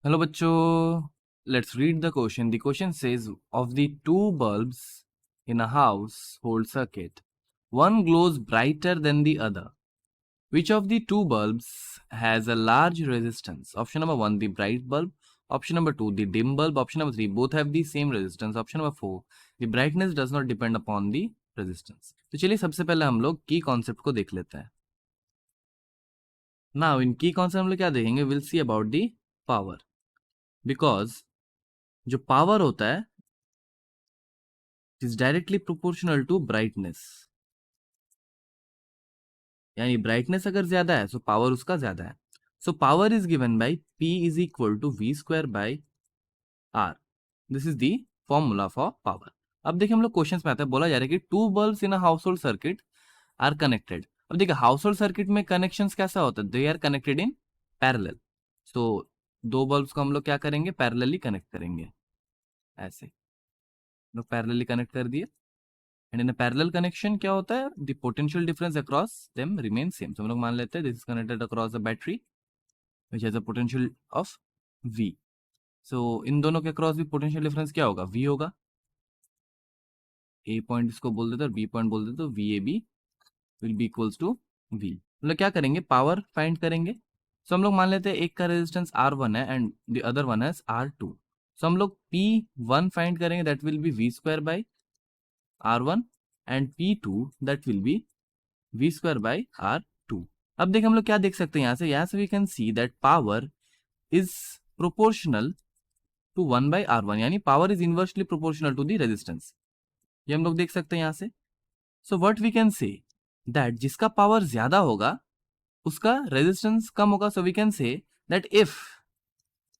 Hello बच्चों, let's read the question. The question says of the two bulbs in a household circuit, one glows brighter than the other. Which of the two bulbs has a large resistance? Option number 1, the bright bulb. Option number 2, the dim bulb. Option number 3, both have the same resistance. Option number 4, the brightness does not depend upon the resistance. तो चलिए सबसे पहले हम लोग की concept को देख लेते हैं. नाउ इन की कॉन्सेप्ट हम लोग क्या देखेंगे? Will see about the power. Because जो पावर होता है is directly proportional to brightness. यानी ब्राइटनेस अगर ज्यादा है तो पावर उसका ज्यादा है. So power is given by P is equal to V square by R. This is the formula for power. अब देखिए हम लोग क्वेश्चन में आता है, बोला जा रहा है कि two bulbs in a household circuit are connected. अब देखिए हाउस होल्ड सर्किट में कनेक्शन कैसा होता है? They are connected in parallel. So दो बल्ब्स को हम लोग क्या करेंगे? पैरेलली कनेक्ट करेंगे. ऐसे लोग पैरेलली कनेक्ट कर दिए. And in a parallel connection क्या होता है? The potential difference across them remain same. तो हम लोग मान लेते हैं this is connected across the battery which has a potential of V. सो इन दोनों के अक्रॉस भी पोटेंशियल डिफरेंस क्या होगा? V होगा. A पॉइंट इसको बोल देते और B पॉइंट बोल देते, तो VAB will be equals to V. हम लोग क्या करेंगे? पावर फाइंड करेंगे. सो हम लोग मान लेते हैं एक का रेजिस्टेंस R1 है एंड द अदर वन है R2. सो हम लोग P1 फाइंड करेंगे, that will be V square bye R1 and P2 that will be V square bye R2. अब देखिए हम लोग क्या देख सकते हैं यहाँ से we can see that power is proportional to 1 by R1. यानी power is inversely proportional to the resistance. ये हम लोग देख सकते हैं यहाँ से. So what we can say that जिसका पावर ज्यादा होगा उसका रेजिस्टेंस कम होगा. So we can say that if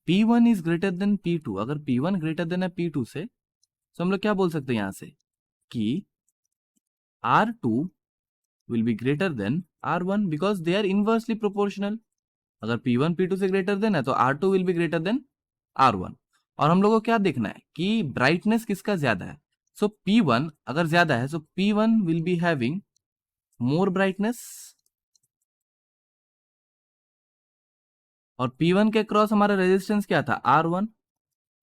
P1 is greater than P2, अगर P1 ग्रेटर देन है P2 से, तो हम लोग क्या बोल सकते हैं यहाँ से कि R2 will be greater than R1 because they are inversely proportional. अगर P1 P2 से ग्रेटर देन है तो R2 will be greater than R1. और हम लोगों को क्या देखना है कि ब्राइटनेस किसका ज्यादा है. सो P1 अगर ज्यादा है सो P1 will be having more brightness और P1 के क्रॉस हमारा रेजिस्टेंस क्या था? R1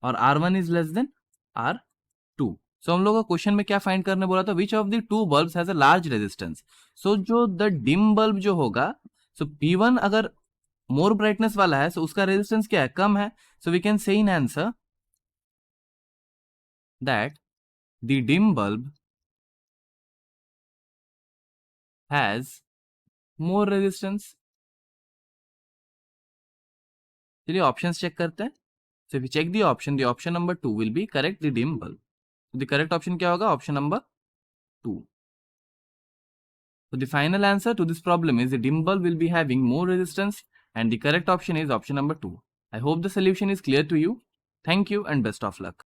और R1 is less than R2. सो हम लोग को क्वेश्चन में क्या फाइंड करने बोला था? Which of the two bulbs has a large resistance. So जो द डिम बल्ब जो होगा, सो P1 अगर मोर ब्राइटनेस वाला है, सो उसका रेजिस्टेंस क्या है? कम है. सो we can say in answer that the dim bulb has more resistance. चलिए ऑप्शंस चेक करते हैं. So if you check the option number 2 will be correct, the dim bulb. The correct option क्या होगा? Option number 2. So the final answer to this problem is the dim bulb will be having more resistance and the correct option is option number 2. I hope the solution is clear to you. Thank you and best of luck.